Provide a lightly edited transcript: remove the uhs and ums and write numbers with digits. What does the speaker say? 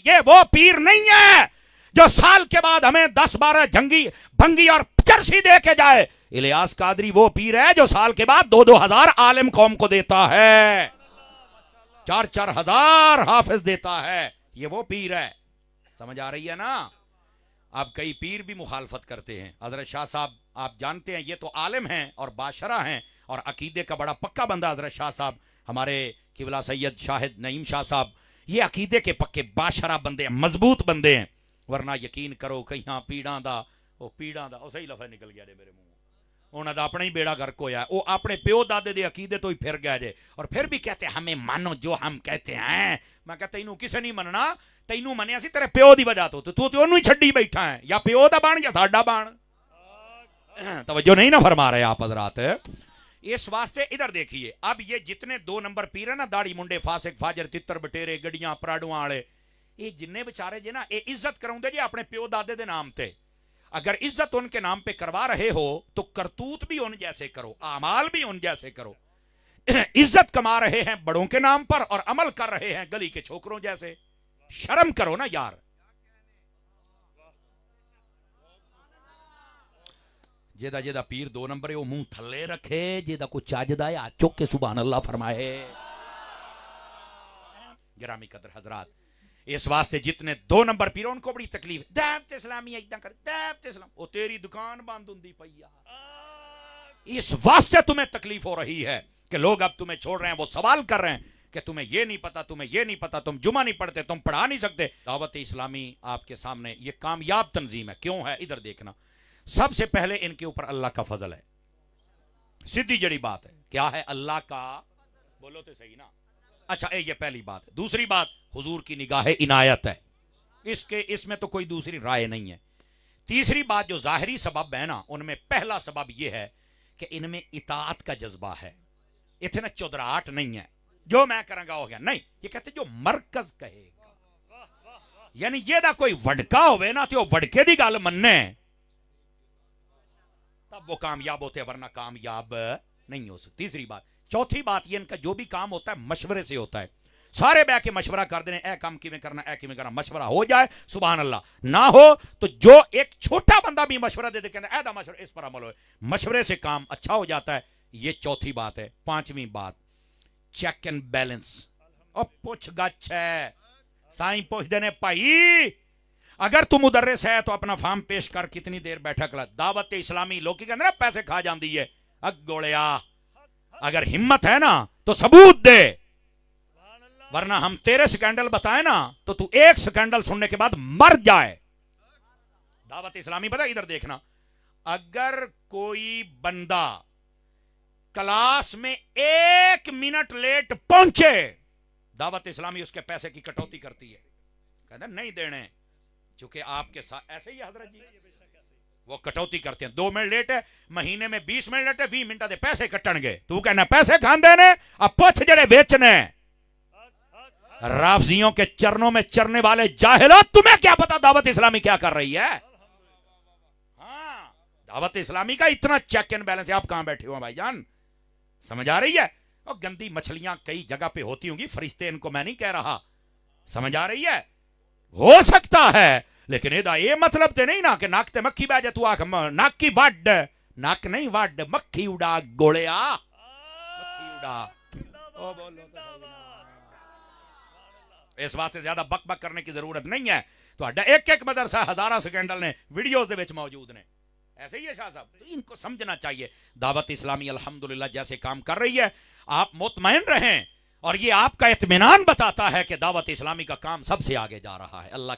ये वो पीर नहीं है जो साल के बाद हमें 10-12 जंगी भंगी और चरसी दे के जाए। इलियास कादरी वो पीर है जो साल के बाद 2-2 हजार आलिम कौम को देता है, 4-4 हजार हाफिज देता है। ये वो पीर है। समझ आ रही है ना? अब कई पीर भी मुखालफत करते हैं। हजरत शाह साहब आप जानते हैं, ये तो आलिम हैं और बादशाह हैं और अकीदे का बड़ा पक्का बंदा हजरत शाह साहब, हमारे किबला सैयद शाहिद नईम शाह साहब, ये अकीदे के पक्के बादशाह बंदे हैं, मजबूत बंदे हैं। वरना यकीन करो कहीं पीड़ा दा वो सही लफज निकल गया जे मेरे मुंह, उन्होंने अपना ही बेड़ा गर्क होया। वो अपने प्यो दादे दे अकीदे तो ही फिर गया जे, और फिर भी कहते हमें मानो जो हम कहते हैं। मैं कहता तेनू किसे नहीं मनना, तेनू मनिया सी तेरे प्यो की वजह तो तू तो ही छड्डी बैठा है, या प्यो दा बन या साडा बन। तवज्जो नहीं ना फरमा रहे आप हजरात। इस वास्ते इधर देखिए, अब ये जितने 2 नंबर पीर है ना, दाढ़ी मुंडे फासिक फाजर तितर बटेरे गड्डियां पराडुआं वाले, ये जिन्ने बेचारे जे ना, ये इज्जत कराउंदे जी अपने प्यो दादे दे नाम ते। अगर इज्जत उनके नाम पे करवा रहे हो तो करतूत भी उन जैसे करो, आमाल भी उन जैसे करो। इज्जत कमा रहे हैं बड़ों के नाम पर और अमल कर रहे हैं गली के छोकरों जैसे। शर्म करो ना यार। जेदा जेदा पीर 2 नंबर है वो मुंह थल्ले रखे, जेदा को चाजदा है चुक के सुभान अल्लाह फरमाए। गिरामी कदर हजरात, इस वास्ते जितने 2 नंबर पीर उनको बड़ी तकलीफ, दावत इस्लामी इतना कर, दावत इस्लाम, वो तेरी दुकान बंद हुंदी पई यार। इस वास्ते तुम्हें तकलीफ हो रही है कि लोग अब तुम्हें छोड़ रहे हैं, वो सवाल कर रहे हैं कि तुम्हें ये नहीं पता, तुम्हें ये नहीं पता, तुम जुमा नहीं पढ़ते, तुम पढ़ा नहीं सकते। दावत इस्लामी आपके सामने ये कामयाब तंजीम है। क्यों है? इधर देखना। सबसे पहले इनके ऊपर अल्लाह का फजल है, सीधी जड़ी बात है। क्या है? अल्लाह का, बोलो तो सही ना। अच्छा ये पहली बात है। दूसरी बात, हुजूर की निगाह इनायत है, इसमें तो कोई दूसरी राय नहीं है। तीसरी बात, जो जाहिरी सबब है ना, उनमें पहला सबब यह है कि इनमें इताअत का जज्बा है। इतने चौधराहट नहीं है, जो मैं करूंगा हो गया, नहीं। ये कहते जो मरकज कहेगा, यानी ये ना कोई वडका होवे ना तो वडके दी गल मन्ने, तब वो कामयाब होते हैं, वरना कामयाब नहीं हो सकती। तीसरी बात। चौथी बात, ये इनका जो भी काम होता है मशवरे से होता है। सारे बह के मशवरा कर देने, ए काम किवें करना, ए किवें करना, मशवरा हो जाए सुभान अल्लाह, ना हो तो जो एक छोटा बंदा भी मशवरा दे दे कहना ऐदा मशवरा, इस पर अमल हो, मशवरे से काम अच्छा हो जाता है। ये चौथी बात है। पांचवी बात, चेक एंड बैलेंस और पुछ गछ है। साईं पूछते ने भाई अगर तू मुदर्रिस है तो अपना फार्म पेश कर, कितनी देर बैठा कला। दावत इस्लामी लोग कहते ना पैसे खा जाती है, अगोड़िया अगर हिम्मत है ना तो सबूत दे, वरना हम तेरे स्कैंडल बताए ना तो तू एक स्कैंडल सुनने के बाद मर जाए। दावत इस्लामी पता, इधर देखना, अगर कोई बंदा क्लास में 1 मिनट लेट पहुंचे, दावत इस्लामी उसके पैसे की कटौती करती है। कहते नहीं देने, चूंकि आपके साथ ऐसे ही हजरत जी वो कटौती करते हैं। 2 मिनट लेट है, महीने में 20 मिनट लेट है, 20 मिनट दे पैसे कटणगे। तू कहना पैसे खांदे ने, अब पुछ जड़े बेचने। राफजियों के चरणों में चरने वाले जाहिला, तुम्हें क्या पता दावत इस्लामी क्या कर रही है? हाँ, दावत इस्लामी का इतना चेक एंड बैलेंस है। आप कहां बैठे हो भाईजान? समझ आ रही है? और गंदी मछलियां कई जगह पे होती होंगी, फरिश्ते इनको मैं नहीं कह रहा। समझ आ रही है? हो सकता है, लेकिन एदा ये मतलब ते नहीं ना कि नाक ते मक्खी बह जा, तू आख नाक की वड, नाक नहीं वड, मक्खी उड़ा गोलिया, मक्खी उड़ा। ओ बोलो इस वास्ते ज्यादा बक बक करने की जरूरत नहीं है। तो एक एक मदरसा हजारा स्कैंडल ने वीडियोस दे विच मौजूद ने। ऐसे ही है शाह साहब, तो इनको समझना चाहिए। दावत इस्लामी अल्हम्दुलिल्लाह जैसे काम कर रही है, आप मुतमईन रहें, और ये आपका इत्मीनान बताता है कि दावत इस्लामी का काम सबसे आगे जा रहा है। अल्लाह